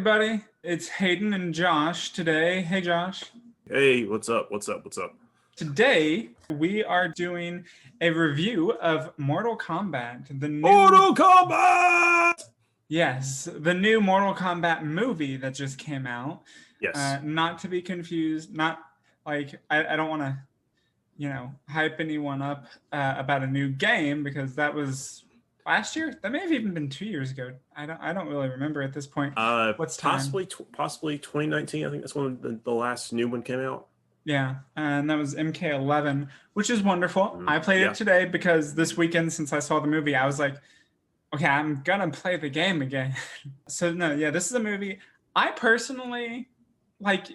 everybody. It's Hayden and Josh today. Hey, Josh. Hey, what's up? What's up? What's up? Today, we are doing a review of Mortal Kombat, the new Mortal Kombat! Yes, the new Mortal Kombat movie that just came out. Yes. Not to be confused, not like I don't want to, hype anyone up about a new game because that was last year. That may have even been 2 years ago. I don't really remember at this point. What's time? Possibly 2019. I think that's when the last new one came out. Yeah, and that was MK11, which is wonderful. I played it today because this weekend, since I saw the movie, I was like, okay, I'm gonna play the game again. So no, yeah, this is a movie. I personally like.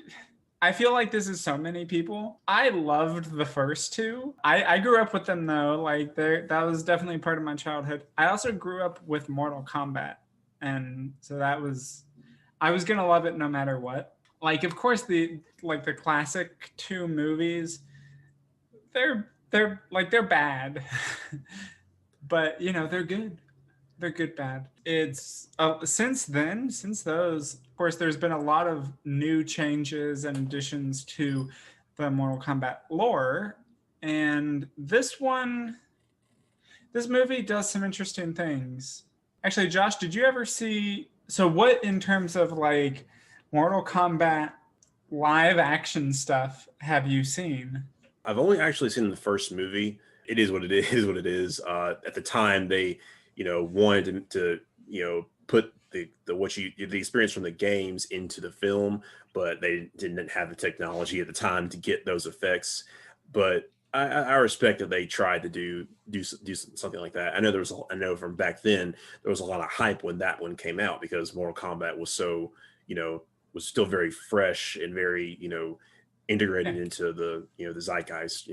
I feel like this is so many people. I loved the first two. I grew up with them though. Like that was definitely part of my childhood. I also grew up with Mortal Kombat, and so I was gonna love it no matter what. Like, of course, the classic two movies, they're bad, but they're good. They're good bad. It's since those, of course, there's been a lot of new changes and additions to the Mortal Kombat lore, and this movie does some interesting things. Actually, Josh, did you ever see? So, what in terms of like Mortal Kombat live action stuff have you seen? I've only actually seen the first movie. It is what it is. What it is. At the time, they wanted to put the experience from the games into the film, but they didn't have the technology at the time to get those effects. But I respect that they tried to do something like that. I know from back then there was a lot of hype when that one came out because Mortal Kombat was so was still very fresh and very integrated into the zeitgeist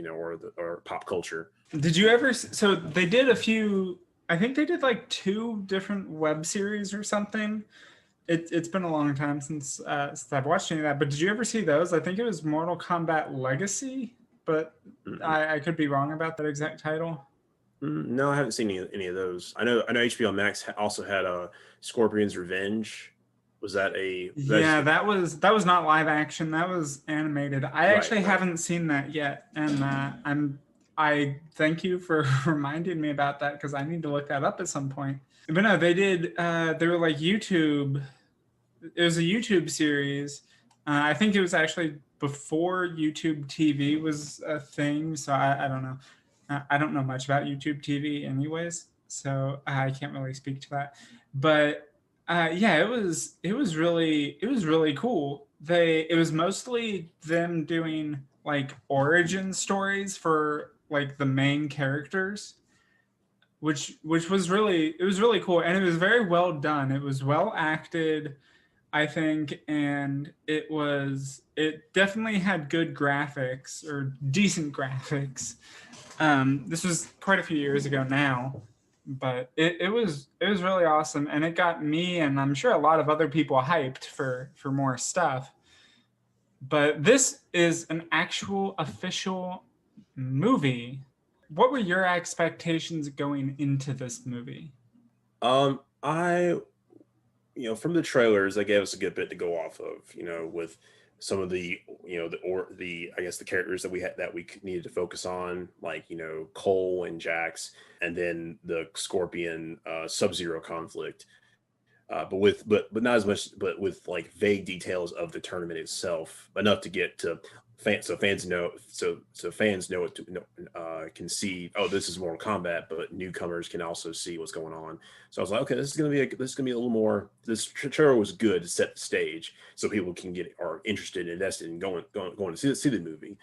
or pop culture. Did you ever? So they did a few. I think they did like 2 different web series or something. It's been a long time since I've watched any of that. But did you ever see those? I think it was Mortal Kombat Legacy, but I could be wrong about that exact title. No, I haven't seen any of those. I know HBO Max also had a Scorpion's Revenge. Was that a? Yeah, that was not live action. That was animated. I actually haven't seen that yet, and I thank you for reminding me about that because I need to look that up at some point. But no, they did. They were like YouTube. It was a YouTube series. I think it was actually before YouTube TV was a thing. So I don't know. I don't know much about YouTube TV, anyways. So I can't really speak to that. But yeah, it was really cool. It was mostly them doing like origin stories for like the main characters, which was really cool, and it was very well done. It was well acted, I think, and it definitely had good graphics or decent graphics. This was quite a few years ago now, but it was really awesome, and it got me and I'm sure a lot of other people hyped for more stuff. But this is an actual official movie. What were your expectations going into this movie? I from the trailers, they gave us a good bit to go off of, with some of the I guess the characters that we needed to focus on, like Cole and Jax, and then the Scorpion Sub-Zero conflict, but not as much, but with like vague details of the tournament itself, enough to get to fans, so fans know it can see, oh, this is Mortal Kombat, but newcomers can also see what's going on. So I was like, okay, this is gonna be a little more. This trailer was good to set the stage so people are interested and invested in going to see the movie.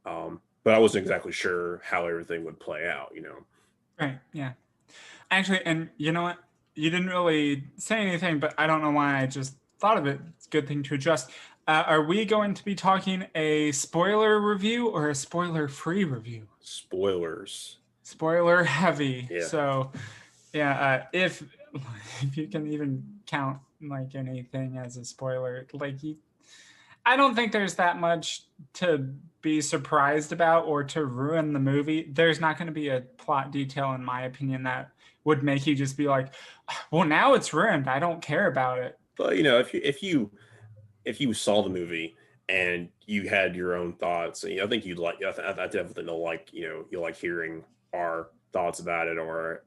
But I wasn't exactly sure how everything would play out. Right. Yeah. Actually, and you know what? You didn't really say anything, but I don't know why I just thought of it. It's a good thing to adjust. Are we going to be talking a spoiler review or a spoiler-free review? Spoilers. Spoiler heavy. Yeah. So, yeah, if you can even count like anything as a spoiler, I don't think there's that much to be surprised about or to ruin the movie. There's not going to be a plot detail, in my opinion, that would make you just be like, well, now it's ruined. I don't care about it. But if you saw the movie and you had your own thoughts, and I think you'd like. I definitely know, like, you'll like hearing our thoughts about it, or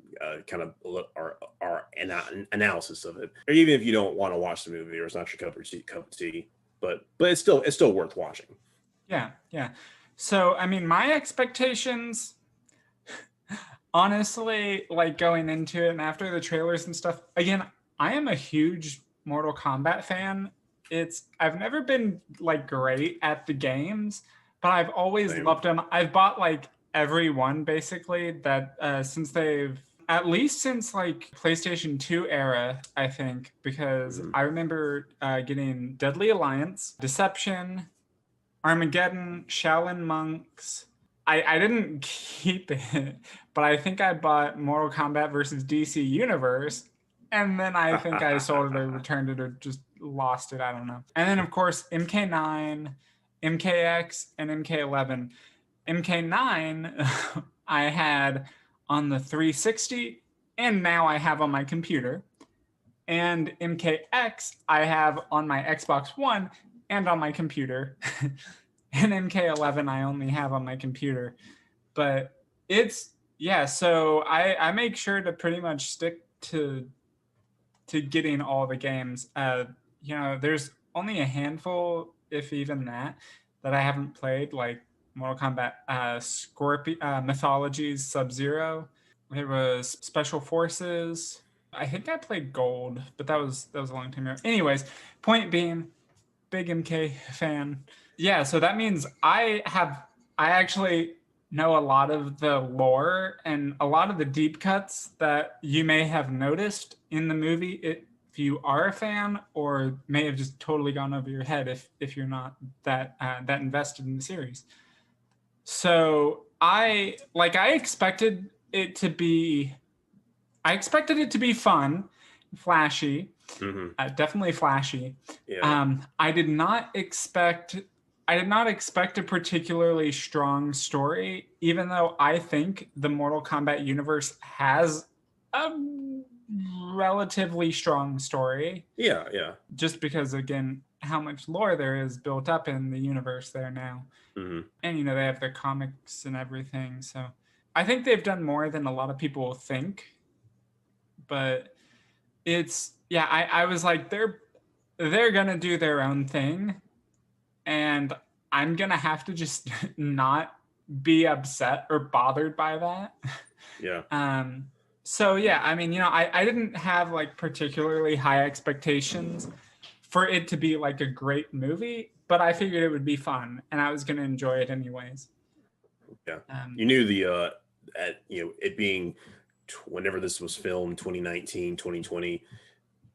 kind of our analysis of it, or even if you don't want to watch the movie or it's not your cup of tea, but it's still worth watching. Yeah, yeah. So, I mean, my expectations, honestly, like going into it and after the trailers and stuff, again, I am a huge Mortal Kombat fan. I've never been like great at the games, but I've always Same. loved them. I've bought like every one basically that since they've at least since like PlayStation 2 era, I think, because Mhm. I remember getting Deadly Alliance, Deception, Armageddon, Shaolin Monks. I didn't keep it, but I think I bought Mortal Kombat versus DC Universe, and then I think I sold it or returned it or just lost it. I don't know. And then of course MK9, MKX, and MK11. MK9 I had on the 360, and now I have on my computer. And MKX I have on my Xbox One and on my computer. And MK11 I only have on my computer. But it's yeah, so I make sure to pretty much stick to getting all the games. There's only a handful, if even that I haven't played, like Mortal Kombat, Mythologies, Sub-Zero. There was Special Forces. I think I played Gold, but that was a long time ago. Anyways, point being, big MK fan. Yeah, so that means I actually know a lot of the lore and a lot of the deep cuts that you may have noticed in the movie if you are a fan, or may have just totally gone over your head if you're not that invested in the series. So I expected it to be fun, flashy, Mhm. definitely flashy. Yeah. I did not expect a particularly strong story, even though I think the Mortal Kombat universe has a relatively strong story, Yeah. Yeah. just because, again, how much lore there is built up in the universe there now. Hmm. And they have their comics and everything, so I think they've done more than a lot of people think. But it's yeah, I was like, they're gonna do their own thing, and I'm gonna have to just not be upset or bothered by that. Yeah. um so yeah, I mean, I didn't have like particularly high expectations for it to be like a great movie, but I figured it would be fun and I was gonna enjoy it anyways. Yeah. um You knew it being whenever this was filmed, 2019, 2020,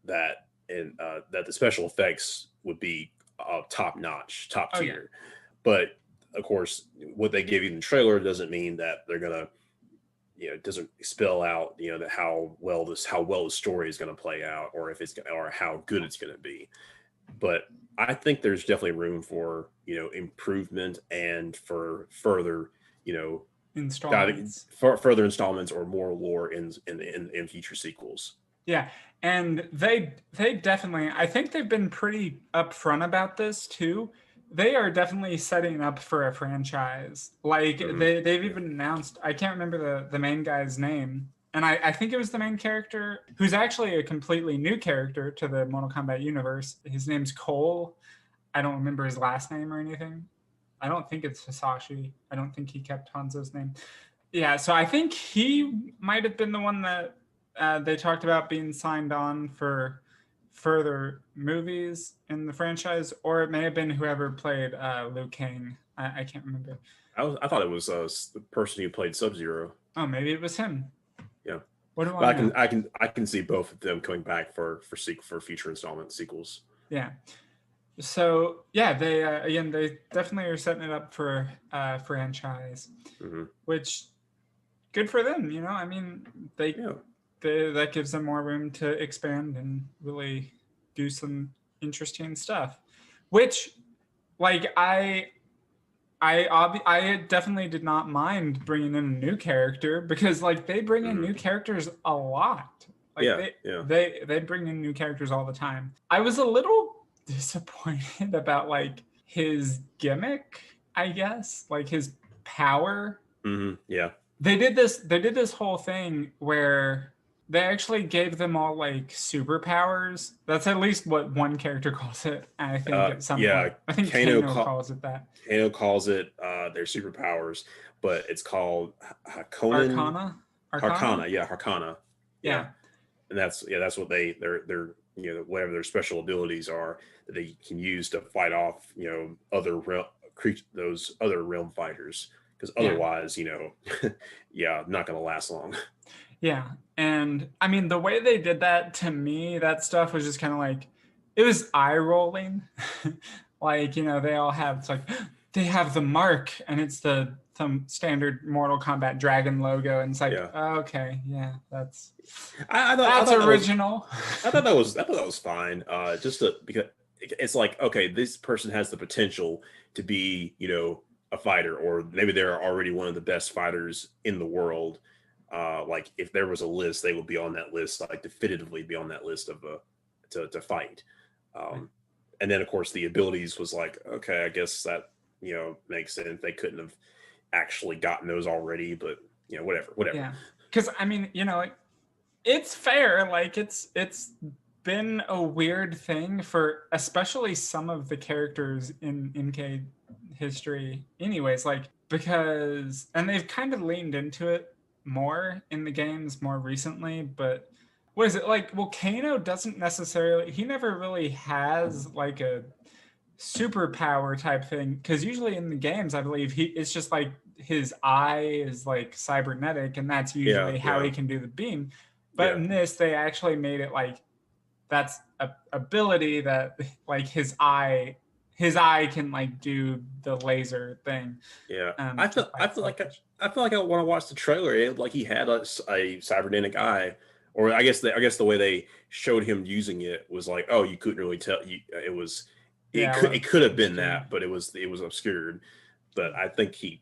that the special effects would be top notch, top oh yeah. tier. But of course, what they give you in the trailer doesn't mean that they're gonna, it doesn't spell out, that how well the story is going to play out, or if or how good it's going to be. But I think there's definitely room for, improvement, and for further, you know Installments. for further installments or more lore in future sequels. Yeah, and they definitely, I think they've been pretty upfront about this too. They are definitely setting up for a franchise. Like Hmm. they've Yeah. even announced, I can't remember the main guy's name. And I think it was the main character who's actually a completely new character to the Mortal Kombat universe. His name's Cole. I don't remember his last name or anything. I don't think it's Hisashi. I don't think he kept Hanzo's name. Yeah, so I think he might have been the one that they talked about being signed on for further movies in the franchise, or it may have been whoever played Liu Kang. I can't remember. I thought it was the person who played Sub Zero. Oh, maybe it was him. Yeah, What do but I I can know? I can I can see both of them coming back for future installment sequels. Yeah. So yeah, they again, they definitely are setting it up for franchise, Hmm. which good for them. I mean, Yeah. that gives them more room to expand and really do some interesting stuff. Which, like, I definitely did not mind bringing in a new character, because like they bring in Hmm. new characters a lot. Like Yeah, yeah. they bring in new characters all the time. I was a little disappointed about like his gimmick, I guess, like his power. Yeah. They did this whole thing where they actually gave them all like superpowers. That's at least what one character calls it, I think, at some Yeah. point. I think Kano calls it that. Kano calls it their superpowers, but it's called Hakonin. Arcana? Yeah, Harkana. Yeah. Yeah. And that's what they're whatever their special abilities are that they can use to fight off those other realm fighters, because otherwise yeah, not gonna last long. Yeah. And I mean, the way they did that, to me, that stuff was just kind of like, it was eye rolling. Like, they all have, it's like, they have the mark, and it's some standard Mortal Kombat dragon logo, and it's like, okay, yeah, that's original. I thought that was fine. Because it's like, okay, this person has the potential to be, a fighter, or maybe they're already one of the best fighters in the world. Like if there was a list, they would be on that list, like definitively be on that list of to fight. And then of course the abilities was like, okay, I guess that makes sense. They couldn't have actually gotten those already, but whatever. Yeah, because I mean, it's fair. Like it's been a weird thing for especially some of the characters in MK history, anyways. Like because they've kind of leaned into it more in the games more recently, but what is it like? Well, Kano doesn't necessarily. He never really has like a superpower type thing, because usually in the games, I believe it's just like his eye is like cybernetic, and that's usually how he can do the beam. But in this, they actually made it like that's a ability that like his eye can like do the laser thing. Yeah, I feel like I want to watch the trailer. Like he had a cybernetic eye, or I guess the way they showed him using it was like, oh, you couldn't really tell. It could have been that, but it was obscured. But I think they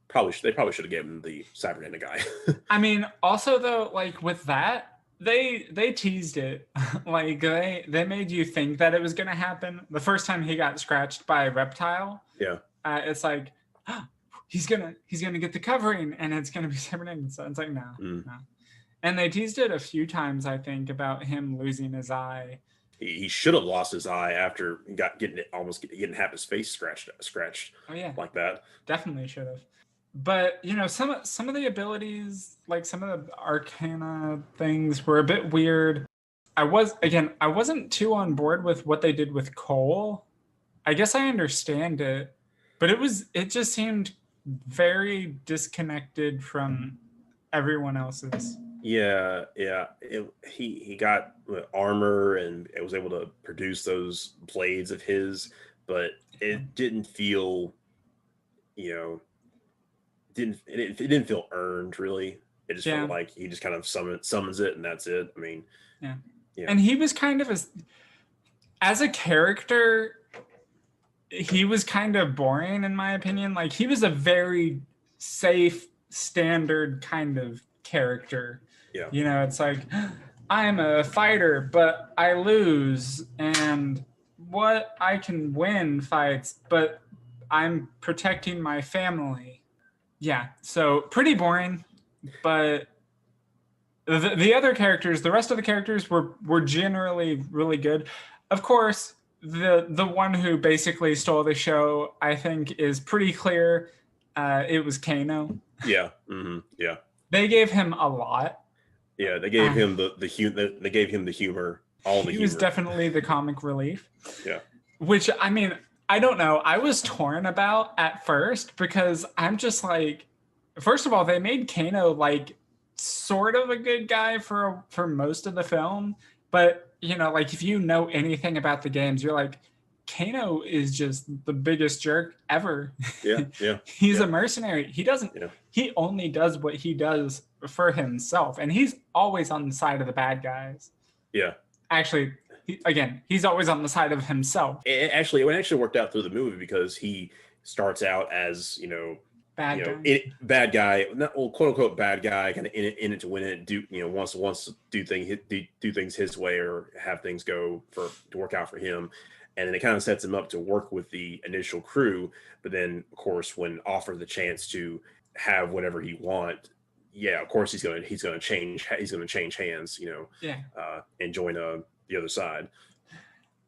probably should have given him the cybernetic eye. I mean, also though, like with that, they teased it. Like they made you think that it was gonna happen. The first time he got scratched by a reptile, it's like he's gonna get the covering, and it's gonna be cybernetic. So it's like no. And they teased it a few times, I think, about him losing his eye. He should have lost his eye after getting half his face scratched. Oh yeah, like that. Definitely should have. But some of the abilities, like some of the Arcana things, were a bit weird. I wasn't too on board with what they did with Cole. I guess I understand it, but it just seemed very disconnected from everyone else's. Yeah. He got armor and it was able to produce those blades of his, but it didn't feel, it didn't feel earned really. It just felt like he just kind of summons it and that's it. I mean, yeah. And he was kind of as a character, he was kind of boring in my opinion. Like he was a very safe, standard kind of character. Yeah. It's like, I'm a fighter, but I lose, and what I can win fights, but I'm protecting my family. Yeah, so pretty boring, but the other characters, the rest of the characters were generally really good. Of course, the one who basically stole the show, I think, is pretty clear. It was Kano. Yeah. Mm-hmm. Yeah. They gave him a lot. Yeah, they gave him they gave him the humor. He was definitely the comic relief. Yeah. Which, I mean, I don't know. I was torn about at first because I'm just like, first of all, they made Kano like sort of a good guy for most of the film, but like if you know anything about the games, you're like, Kano is just the biggest jerk ever. Yeah. He's a mercenary. He only does what he does for himself, and he's always on the side of the bad guys. Yeah. Actually, he's always on the side of himself. It actually worked out through the movie because he starts out as, Bad guy. Bad guy, not well, quote unquote bad guy, kind of in it to win it. Wants to do things his way or have things to work out for him, and then it kind of sets him up to work with the initial crew. But then, of course, when offered the chance to have whatever he want, yeah, of course he's gonna change hands, Yeah. and join the other side.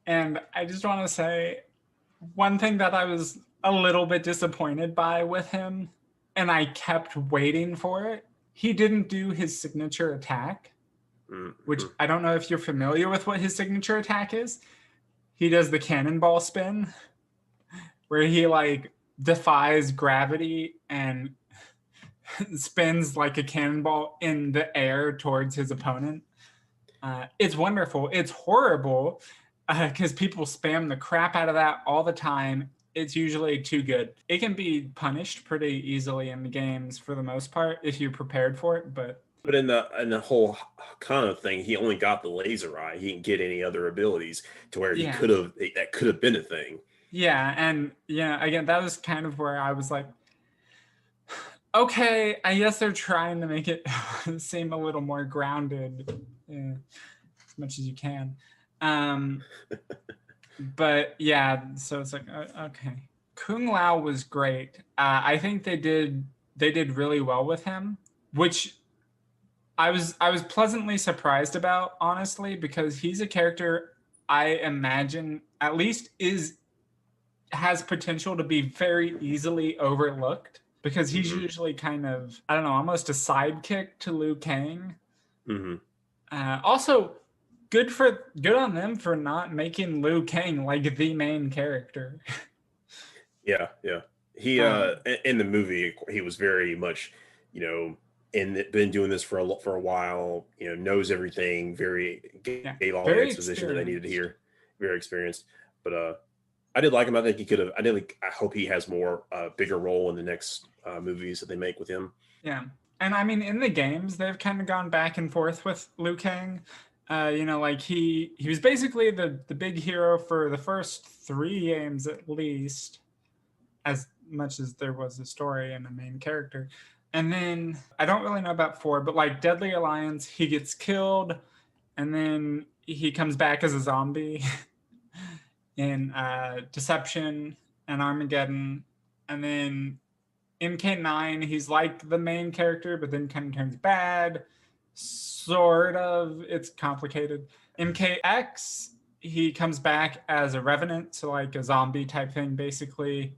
And I just want to say one thing that I was a little bit disappointed by with him, and I kept waiting for it. He didn't do his signature attack, which I don't know if you're familiar with what his signature attack is. He does the cannonball spin, where he like defies gravity and spins like a cannonball in the air towards his opponent. It's wonderful. It's horrible because people spam the crap out of that all the time. It's usually too good. It can be punished pretty easily in the games for the most part if you're prepared for it. But in the whole kind of thing, he only got the laser eye. He didn't get any other abilities to where that could have been a thing. Yeah, and again, that was kind of where I was like, okay, I guess they're trying to make it seem a little more grounded, as much as you can. But yeah, so it's like, okay. Kung Lao was great. I think they did really well with him, which I was pleasantly surprised about, honestly, because he's a character I imagine at least has potential to be very easily overlooked, because he's usually kind of, I don't know, almost a sidekick to Liu Kang. Also, good on them for not making Liu Kang like the main character. Yeah. He in the movie, he was very much, and been doing this for a while. Knows everything. Gave all the exposition that they needed to hear. Very experienced, but I did like him. I think he could have. I hope he has more bigger role in the next movies that they make with him. Yeah, and I mean, in the games, they've kind of gone back and forth with Liu Kang. Like he was basically the big hero for the first 3 games at least, as much as there was a story and a main character. And then I don't really know about 4, but like Deadly Alliance, he gets killed, and then he comes back as a zombie in Deception and Armageddon. And then MK9, he's like the main character, but then kind of turns bad. Sort of. It's complicated. MKX, he comes back as a revenant, so like a zombie type thing, basically.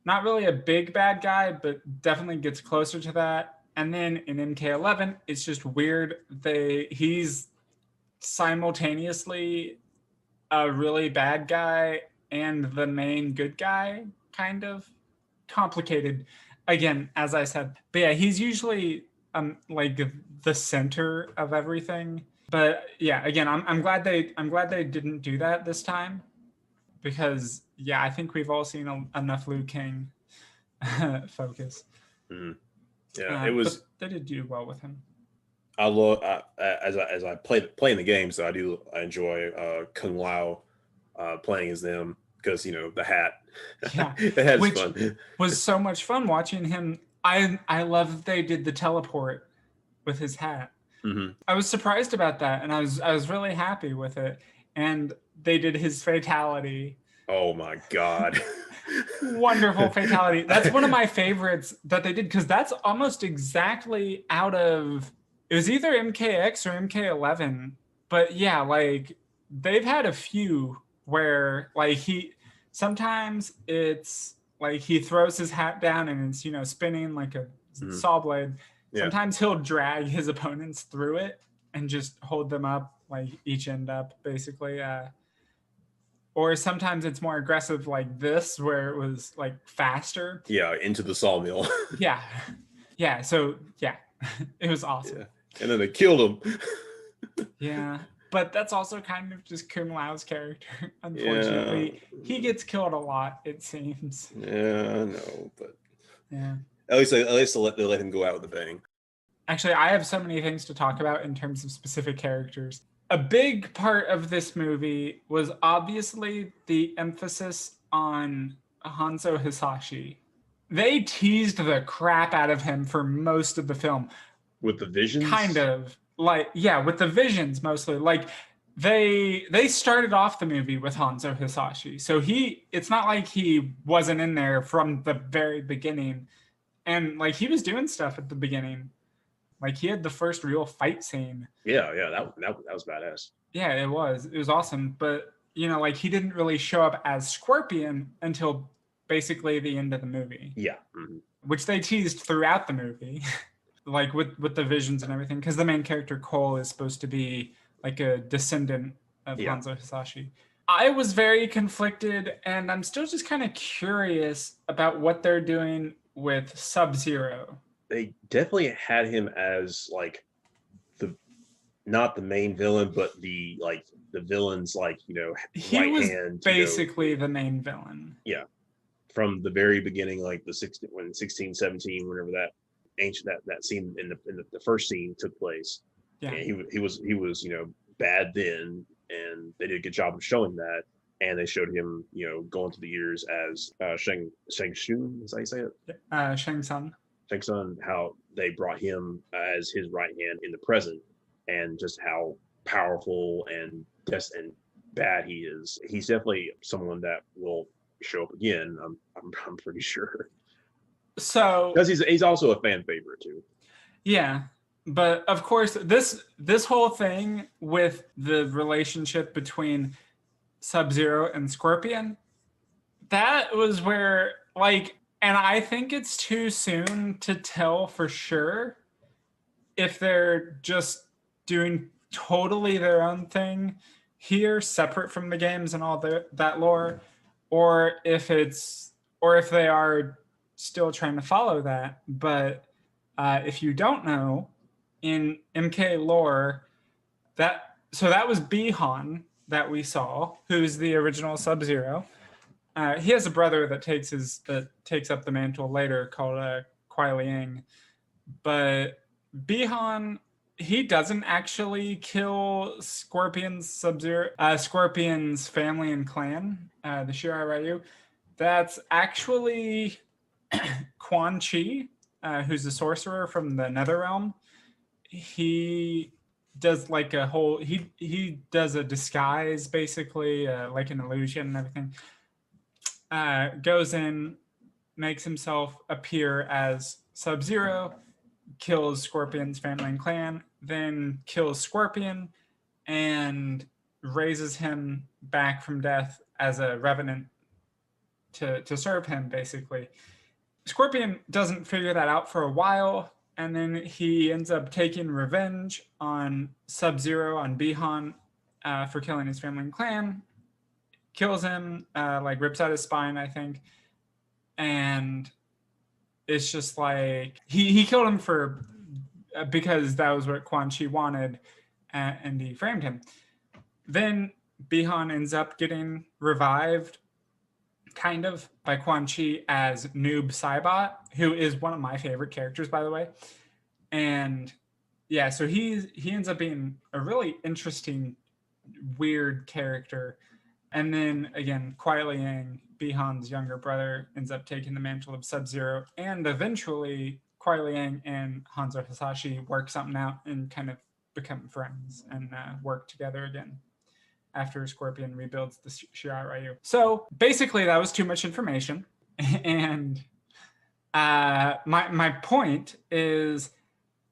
Not really a big bad guy, but definitely gets closer to that. And then in MK11, it's just weird. He's simultaneously a really bad guy and the main good guy, kind of complicated. Again, as I said, but yeah, he's usually like the center of everything. But yeah, again, I'm glad they didn't do that this time, because yeah, I think we've all seen enough Liu Kang focus. Yeah, it was. They did do well with him. I love as I play in the game, so I enjoy Kung Lao playing as them, because the hat. Yeah, the hat which is fun. Was so much fun watching him. I love that they did the teleport with his hat. I was surprised about that, and I was really happy with it. And they did his fatality. Oh my god. Wonderful fatality. That's one of my favorites that they did, because that's almost exactly out of, it was either MKX or MK11, but yeah, like they've had a few where like sometimes it's like he throws his hat down and it's spinning like a saw blade. Sometimes he'll drag his opponents through it and just hold them up, like each end up, basically. Or sometimes it's more aggressive, like this, where it was like faster. Yeah, into the sawmill. Yeah. So yeah, it was awesome. Yeah. And then they killed him. Yeah, but that's also kind of just Kung Lao's character. Unfortunately, he gets killed a lot, it seems. Yeah, I know, but yeah. At least they let him go out with a bang. Actually, I have so many things to talk about in terms of specific characters. A big part of this movie was obviously the emphasis on Hanzo Hisashi. they teased the crap out of him for most of the film. With the Kind visions. of like, yeah, with the visions mostly. Like they started off the movie with Hanzo Hisashi. So it's not like he wasn't in there from the very beginning. And like he was doing stuff at the beginning. Like he had the first real fight scene. Yeah, that was badass. Yeah, it was. It was awesome. But like he didn't really show up as Scorpion until basically the end of the movie, Yeah. which they teased throughout the movie. Like with the visions and everything, because the main character Cole is supposed to be like a descendant of Yeah. Hanzo Hisashi. I was very conflicted, and I'm still just kind of curious about what they're doing with Sub-Zero. They definitely had him as like the not the main villain, but the villain's He right was hand. basically the main villain. Yeah, from the very beginning, like the 16, 17, whenever that ancient that scene in the first scene took place. Yeah, and he was bad then, and they did a good job of showing that. And they showed him going through the years as Shang Shun, is that how you say it? Shang Tsung. Shang Tsung, how they brought him as his right hand in the present, and just how powerful and bad he is. He's definitely someone that will show up again. I'm pretty sure. So Because he's also a fan favorite too. yeah, but of course this whole thing with the relationship between Sub-Zero and Scorpion, that was where like, and I think it's too soon to tell for sure if they're just doing totally their own thing here, separate from the games and all that lore, or if they are still trying to follow that. But if you don't know, in MK lore, that was Bihan that we saw, who's the original Sub-Zero. He has a brother that takes up the mantle later called Kuai Liang, but Bihan, he doesn't actually kill Scorpion's Scorpion's family and clan, the Shirai Ryu. That's actually Quan Chi, who's a sorcerer from the Netherrealm. He does like he does a disguise, basically, like an illusion and everything. Goes in, makes himself appear as Sub-Zero, kills Scorpion's family and clan, then kills Scorpion and raises him back from death as a revenant to serve him, basically. Scorpion doesn't figure that out for a while, and then he ends up taking revenge on Sub-Zero, on Bihan, for killing his family and clan. Kills him, like rips out his spine, I think. And it's just like he killed him because that was what Quan Chi wanted, and he framed him. Then Bihan ends up getting revived, kind of, by Quan Chi as Noob Saibot, who is one of my favorite characters, by the way. And yeah, so he ends up being a really interesting, weird character. And then again, Kuai Liang, Bihan's younger brother, ends up taking the mantle of Sub-Zero, and eventually Kuai Liang and Hanzo Hisashi work something out and kind of become friends and work together again after Scorpion rebuilds the Shirai Ryu. So basically, that was too much information. And my point is,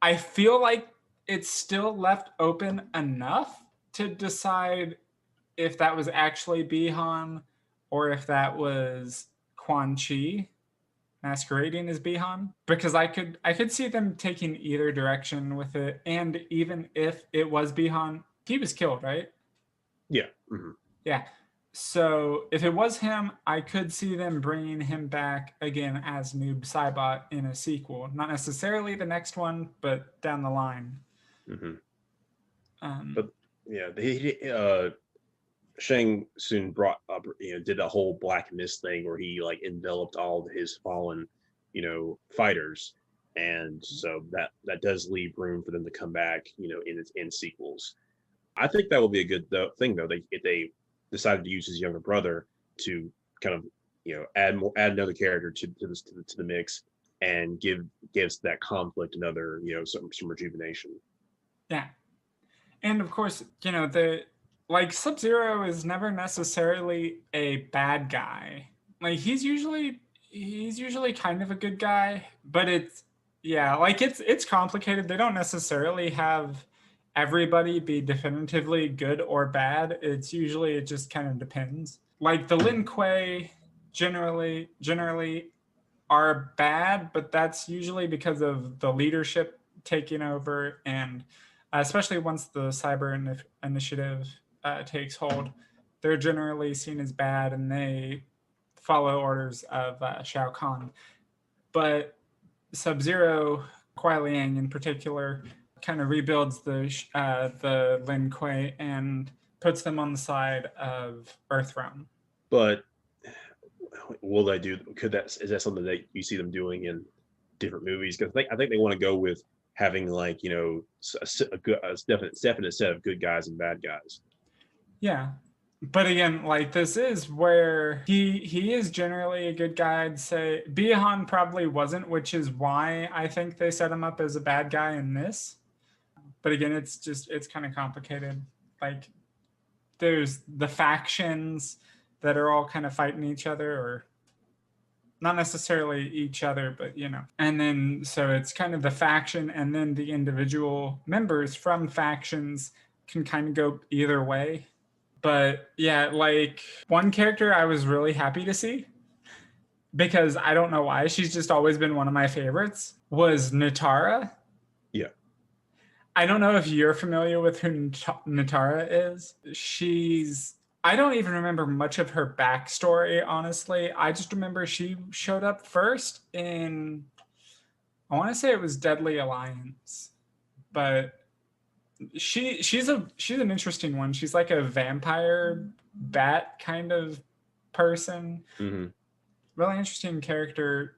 I feel like it's still left open enough to decide if that was actually Bihan or if that was Quan Chi masquerading as Bihan, because I could see them taking either direction with it. And even if it was Bihan, he was killed, right? Yeah. Mm-hmm. Yeah. So if it was him, I could see them bringing him back again as Noob Saibot in a sequel. Not necessarily the next one, but down the line. Mm-hmm. But yeah, Shang Tsung brought up, did a whole Black Mist thing where he like enveloped all of his fallen, fighters, and so that does leave room for them to come back, in sequels. I think that will be a good thing though. If they decided to use his younger brother to kind of add another character to the mix and gives that conflict another, some rejuvenation. Yeah. And of course, the like Sub-Zero is never necessarily a bad guy. Like he's usually kind of a good guy, but it's complicated. They don't necessarily have everybody be definitively good or bad. It just kind of depends. Like the Lin Kuei generally are bad, but that's usually because of the leadership taking over, and especially once the cyber initiative takes hold, they're generally seen as bad, and they follow orders of Shao Kahn. But Sub-Zero, Kuai Liang in particular, kind of rebuilds the Lin Kuei and puts them on the side of Earthrealm. But will they do? Is that something that you see them doing in different movies? Because I think they want to go with having like a definite set of good guys and bad guys. Yeah, but again, like this is where he is generally a good guy. I'd say Bihan probably wasn't, which is why I think they set him up as a bad guy in this. But again, it's kind of complicated. Like there's the factions that are all kind of fighting each other, or not necessarily each other, but and then so it's kind of the faction, and then the individual members from factions can kind of go either way. But yeah, like one character I was really happy to see, because I don't know why, she's just always been one of my favorites, was Natara. Yeah. I don't know if you're familiar with who Natara is. I don't even remember much of her backstory, honestly. I just remember she showed up first in, I want to say it was Deadly Alliance, but she's an interesting one. She's like a vampire bat kind of person. Mm-hmm. Really interesting character,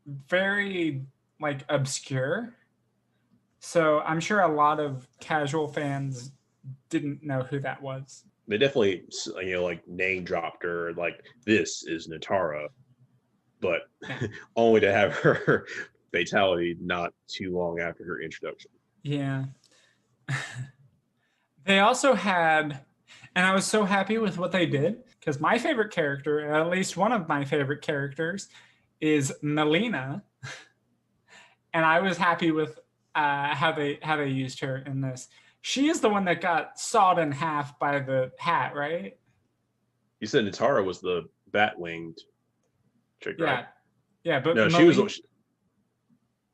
very like obscure. So I'm sure a lot of casual fans didn't know who that was. They definitely like name dropped her, like this is Natara, but only to have her fatality not too long after her introduction. Yeah. They also had, and I was so happy with what they did, because my favorite character, at least one of my favorite characters, is Melina, and I was happy with how they used her in this. She is the one that got sawed in half by the hat, right? You said Natara was the bat-winged chick, right? Yeah, but no, Melina...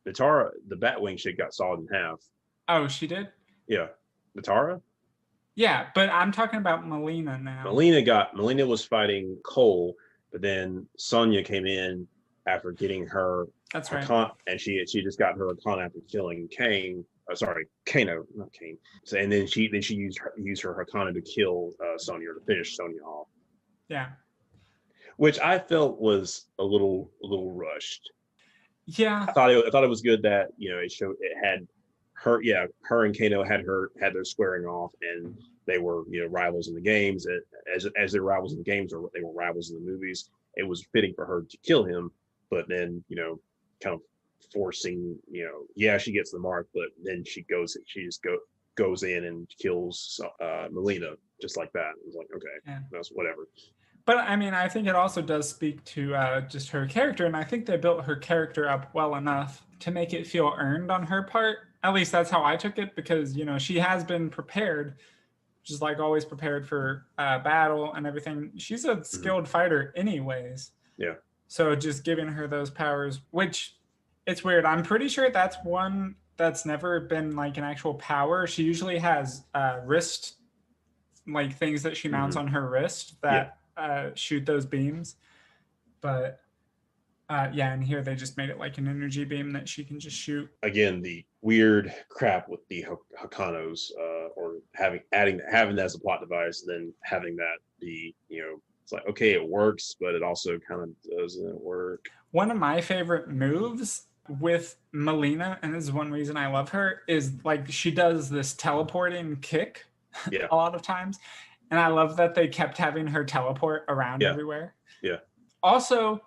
Natara, the bat-winged chick, got sawed in half. Oh, she did? Yeah. Natara? Yeah, but I'm talking about Melina now. Melina was fighting Cole, but then Sonya came in after getting her. That's right. And she just got her Hakan after killing Kane. Kano, not Kane. So, and then she used her Hakana to kill Sonya, or to finish Sonya off. Yeah. Which I felt was a little rushed. Yeah. I thought it was good that it had her and Kano had their squaring off, and they were rivals in the games. As they're rivals in the games, or they were rivals in the movies. It was fitting for her to kill him, but then kind of forcing she gets the mark, but then she just goes in and kills Melina just like that. It was like, okay, that's whatever. But I mean, I think it also does speak to just her character, and I think they built her character up well enough to make it feel earned on her part. At least that's how I took it, because she has been prepared, just like always prepared for battle and everything. She's a skilled fighter anyways. Yeah. So just giving her those powers, which it's weird. I'm pretty sure that's one that's never been like an actual power. She usually has wrist, like things that she mounts on her wrist that shoot those beams. But and here they just made it like an energy beam that she can just shoot. Again, the weird crap with the Hakanos, or having that as a plot device, then having that be, it's like, okay, it works, but it also kind of doesn't work. One of my favorite moves with Melina, and this is one reason I love her, is like she does this teleporting kick a lot of times. And I love that they kept having her teleport around everywhere. Yeah. Also,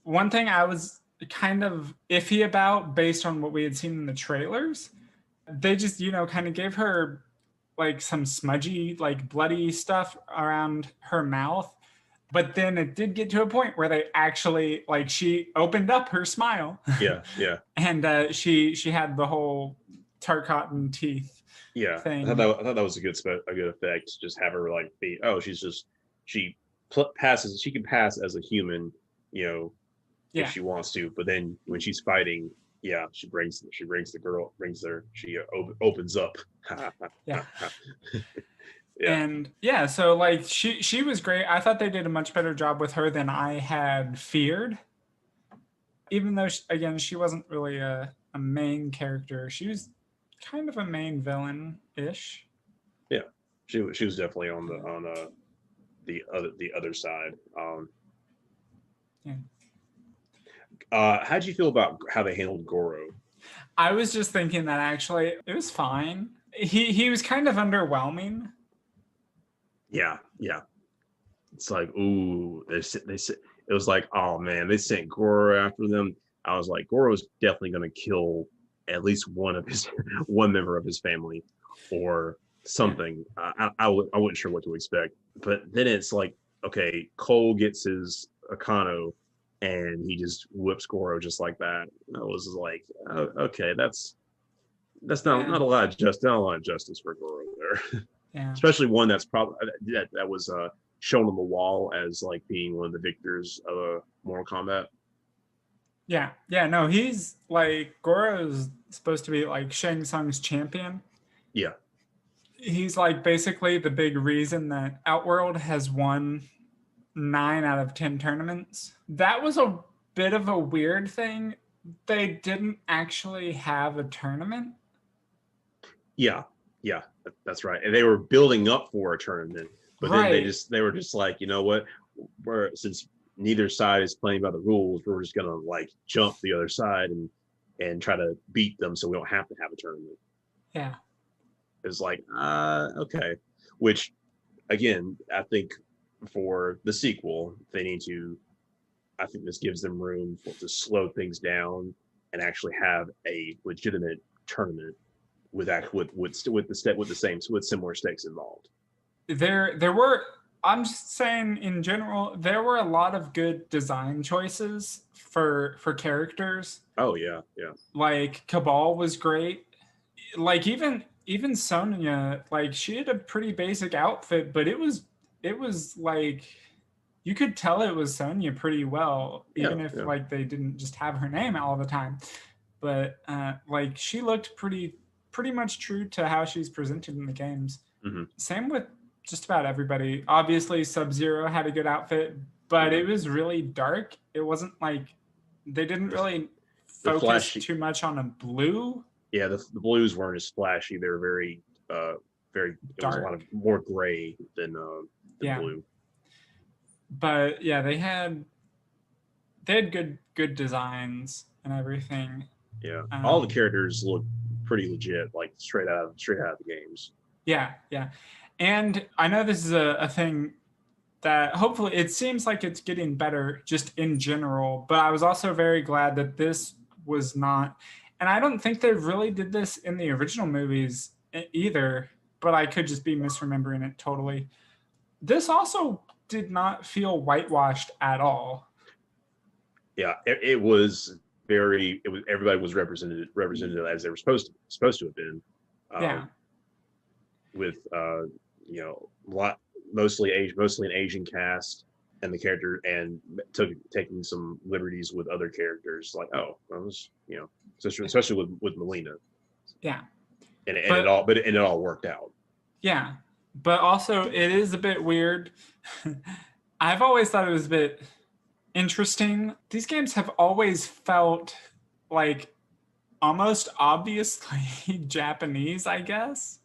one thing I was kind of iffy about based on what we had seen in the trailers, they just, kind of gave her like some smudgy, like bloody stuff around her mouth. But then it did get to a point where they actually, like, she opened up her smile. Yeah, yeah. And she had the whole tart cotton teeth Yeah, thing. I thought that was a good effect. Just have her like be she passes, she can pass as a human, if she wants to, but then when she's fighting, yeah, she brings the girl, she opens up. Yeah. Yeah. And yeah, so like she was great. I thought they did a much better job with her than I had feared. Even though again, she wasn't really a main character. She was kind of a main villain ish. Yeah, she was definitely on the other side. Yeah. How'd you feel about how they handled Goro? I was just thinking that actually it was fine. He was kind of underwhelming. Yeah, yeah. It's like, ooh, they it was like, oh man, they sent Goro after them. I was like, Goro's definitely gonna kill at least one member of his family or something. I wasn't sure what to expect. But then it's like, okay, Cole gets his Akano and he just whips Goro just like that. I was like, oh, okay, that's not a lot of justice for Goro there. Yeah. Especially one that's probably that was shown on the wall as like being one of the victors of Mortal Kombat. Yeah, no, he's like Goro's supposed to be like Shang Tsung's champion. Yeah, he's like basically the big reason that Outworld has won 9 out of 10 tournaments. That was a bit of a weird thing. They didn't actually have a tournament. Yeah, that's right. And they were building up for a tournament, but then they were just like, you know what? Since neither side is playing by the rules, we're just gonna like jump the other side and try to beat them, so we don't have to have a tournament. Yeah, it's like okay. Which again, I think for the sequel, they need to. I think this gives them room to slow things down and actually have a legitimate tournament with similar stakes involved. There were. I'm just saying in general, there were a lot of good design choices for characters. Oh yeah, yeah. Like Cabal was great. Like even Sonya, like she had a pretty basic outfit, but it was like you could tell it was Sonya pretty well, even if like they didn't just have her name all the time. But like she looked pretty much true to how she's presented in the games. Mm-hmm. Same with just about everybody. Obviously, Sub-Zero had a good outfit, but it was really dark. It wasn't like they didn't really focus too much on a blue. Yeah, the blues weren't as flashy. They were very dark. It was a lot of more gray than blue. But yeah, they had good designs and everything. Yeah, all the characters look pretty legit, like straight out of the games. Yeah. And I know this is a thing that hopefully it seems like it's getting better just in general, but I was also very glad that this was not, and I don't think they really did this in the original movies either, but I could just be misremembering it totally. This also did not feel whitewashed at all. Yeah, it was everybody was represented as they were supposed to have been. With mostly an Asian cast, and the character and taking some liberties with other characters, like especially with Melina. Yeah, and it all worked out. Yeah, but also it is a bit weird. I've always thought it was a bit interesting. These games have always felt like almost obviously Japanese, I guess.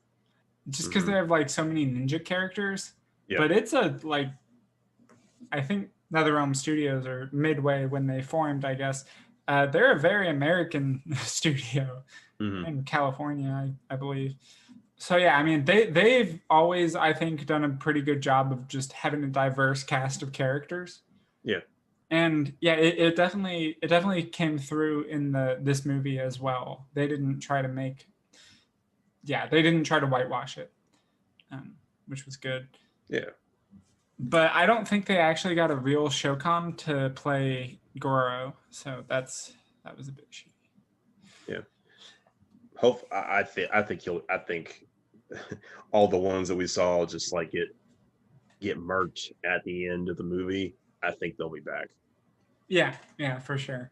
Just because they have like so many ninja characters. Yeah. But it's I think NetherRealm Studios, or Midway when they formed, I guess, they're a very American studio in California, I believe. So yeah, I mean, they've always, I think, done a pretty good job of just having a diverse cast of characters. Yeah. And yeah, it definitely came through in this movie as well. They didn't try to whitewash it, which was good. Yeah. But I don't think they actually got a real Shokan to play Goro, so that was a bit shitty. Yeah. I think all the ones that we saw just like get murked at the end of the movie. I think they'll be back. Yeah, for sure.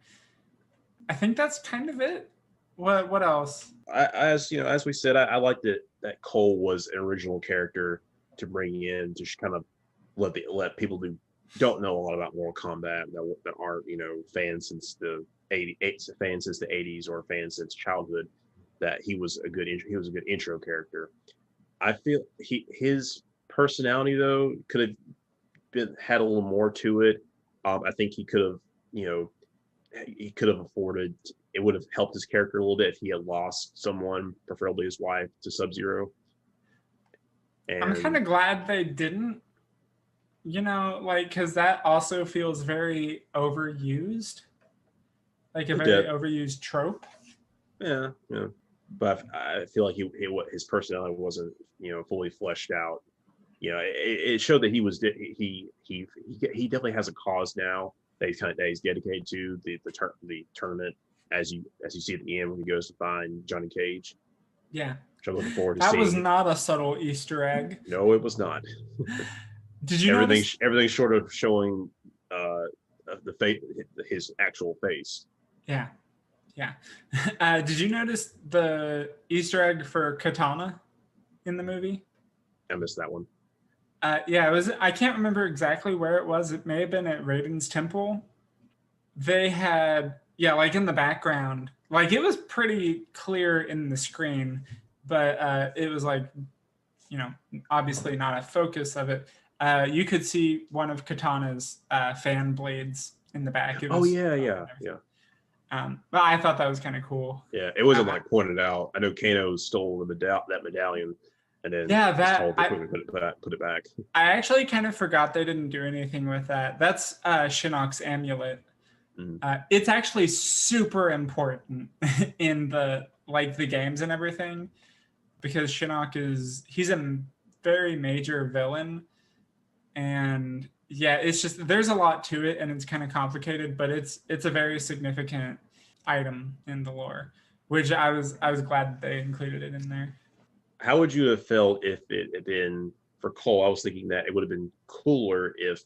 I think that's kind of it. What else? As we said, I liked it that Cole was an original character to bring in to kind of let people who don't know a lot about Mortal Kombat that aren't fans since the '80s or fans since childhood, that he was a good intro character. I feel his personality though could have had a little more to it. I think he could have afforded. It would have helped his character a little bit if he had lost someone, preferably his wife, to Sub-Zero. I'm kind of glad they didn't. Because that also feels very overused, like a very overused trope. Yeah. But I feel like his personality wasn't fully fleshed out. It showed that he definitely has a cause now that he's dedicated to the tournament, as you see at the end when he goes to find Johnny Cage. Yeah, which I'm looking forward to that seeing. was not a subtle Easter egg. No, it was not. Did you notice? Everything short of showing the face, his actual face. Yeah. Did you notice the Easter egg for Katana in the movie? I missed that one. Yeah, it was. I can't remember exactly where it was. It may have been at Raiden's temple. They had, like in the background, like it was pretty clear in the screen, but it was like, obviously not a focus of it. You could see one of Katana's fan blades in the back. It was, yeah. But I thought that was kind of cool. Yeah, it wasn't like pointed out. I know Kano stole that medallion, and then told to put it back. I actually kind of forgot they didn't do anything with that. That's Shinnok's amulet. Mm-hmm. It's actually super important in the games and everything, because Shinnok he's a very major villain, and it's just there's a lot to it and it's kind of complicated, but it's a very significant item in the lore, which I was glad that they included it in there. How would you have felt if it had been for Cole? I was thinking that it would have been cooler if,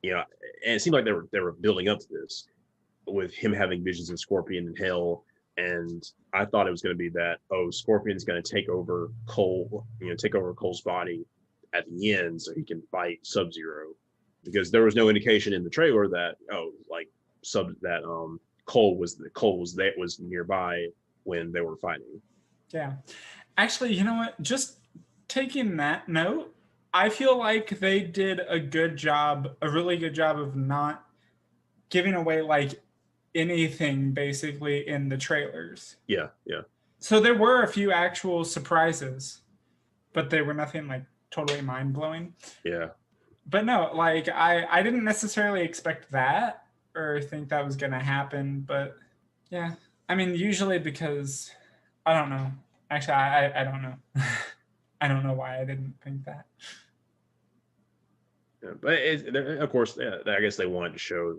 and it seemed like they were building up to this with him having visions of Scorpion in hell, and I thought it was going to be that Scorpion's going to take over Cole's body at the end so he can fight Sub-Zero, because there was no indication in the trailer that Cole was nearby when they were fighting. Yeah. Actually, you know what? Just taking that note, I feel like they did a really good job of not giving away anything basically in the trailers. Yeah. So there were a few actual surprises, but they were nothing totally mind-blowing. Yeah. But no, I didn't necessarily expect that or think that was going to happen, but yeah. I mean, usually because I don't know. Actually, I don't know. I don't know why I didn't think that. Yeah, but of course, I guess they wanted to show,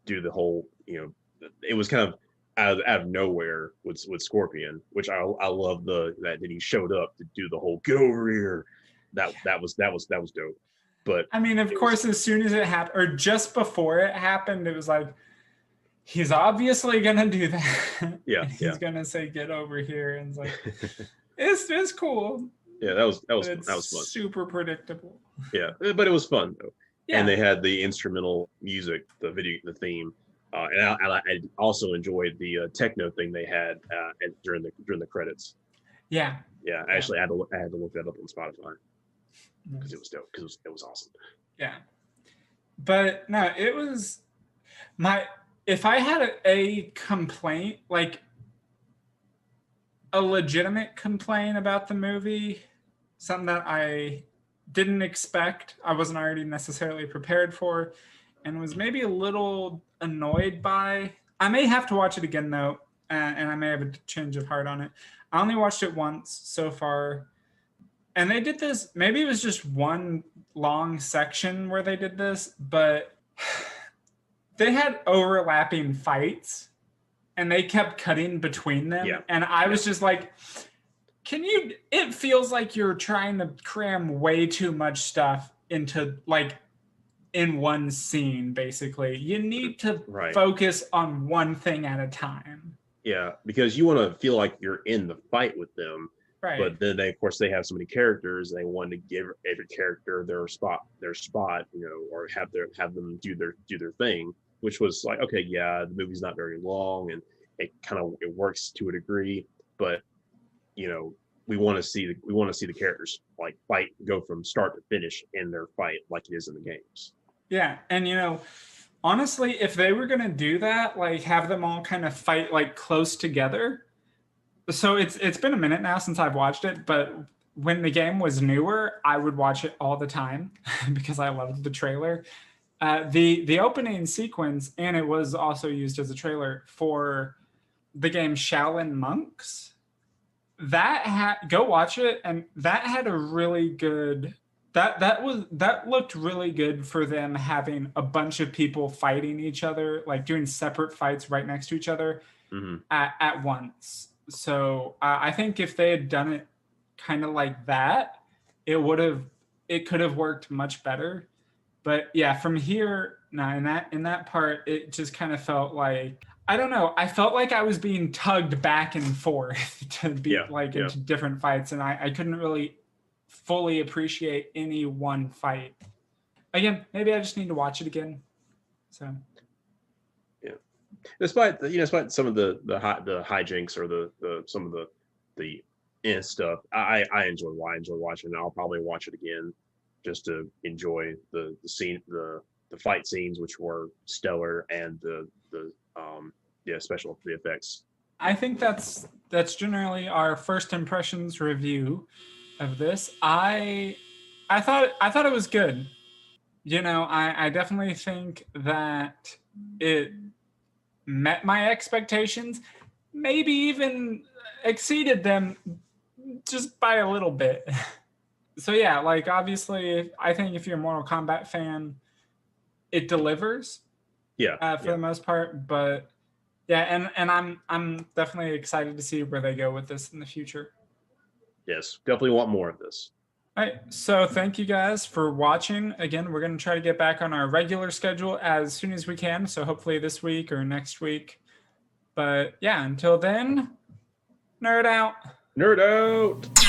do the whole, it was kind of out of nowhere with Scorpion, which I love that he showed up to do the whole get over here. That was dope. But I mean, of course, as soon as it happened, or just before it happened, it was like, he's obviously gonna do that. Yeah, he's gonna say get over here, and it's like it's cool. Yeah, that was fun. Super predictable. Yeah, but it was fun though. Yeah. And they had the instrumental music, the theme, and I also enjoyed the techno thing they had during the credits. Yeah. Yeah, actually, I had to look that up on Spotify because it was dope. Because it was awesome. Yeah, but no, it was if I had a complaint, a legitimate complaint about the movie, something that I didn't expect, I wasn't already necessarily prepared for, and was maybe a little annoyed by. I may have to watch it again though, and I may have a change of heart on it. I only watched it once so far, and they did this. Maybe it was just one long section where they did this, but they had overlapping fights, and they kept cutting between them, and I was just like, can you? It feels like you're trying to cram way too much stuff into like in one scene. Basically, you need to focus on one thing at a time. Yeah, because you want to feel like you're in the fight with them, but then of course they have so many characters, and they want to give every character their spot, or have them do their thing, which was like, okay, yeah, the movie's not very long, and it works to a degree, but we want to see the characters like fight, go from start to finish in their fight like it is in the games. Yeah, and honestly, if they were gonna do that, like have them all kind of fight like close together. So it's been a minute now since I've watched it, but when the game was newer, I would watch it all the time because I loved the trailer. The opening sequence, and it was also used as a trailer for the game Shaolin Monks. Go watch it, and that had a really good. That looked really good for them having a bunch of people fighting each other, like doing separate fights right next to each other at once. So I think if they had done it kind of like that, it could have worked much better. But yeah, from here, in that part, it just kind of felt like, I don't know. I felt like I was being tugged back and forth to be into different fights, and I couldn't really fully appreciate any one fight. Again, maybe I just need to watch it again. So yeah, despite some of the hijinks or some of the stuff, I enjoy watching it. I'll probably watch it again just to enjoy the scene, the fight scenes, which were stellar, and the special effects. I think that's generally our first impressions review of this. I thought it was good. I definitely think that it met my expectations, maybe even exceeded them just by a little bit. So yeah, like obviously, I think if you're a Mortal Kombat fan, it delivers. For the most part, but yeah, and I'm definitely excited to see where they go with this in the future. Yes, definitely want more of this. All right, so thank you guys for watching. Again, we're going to try to get back on our regular schedule as soon as we can, so hopefully this week or next week. But yeah, until then, nerd out. Nerd out.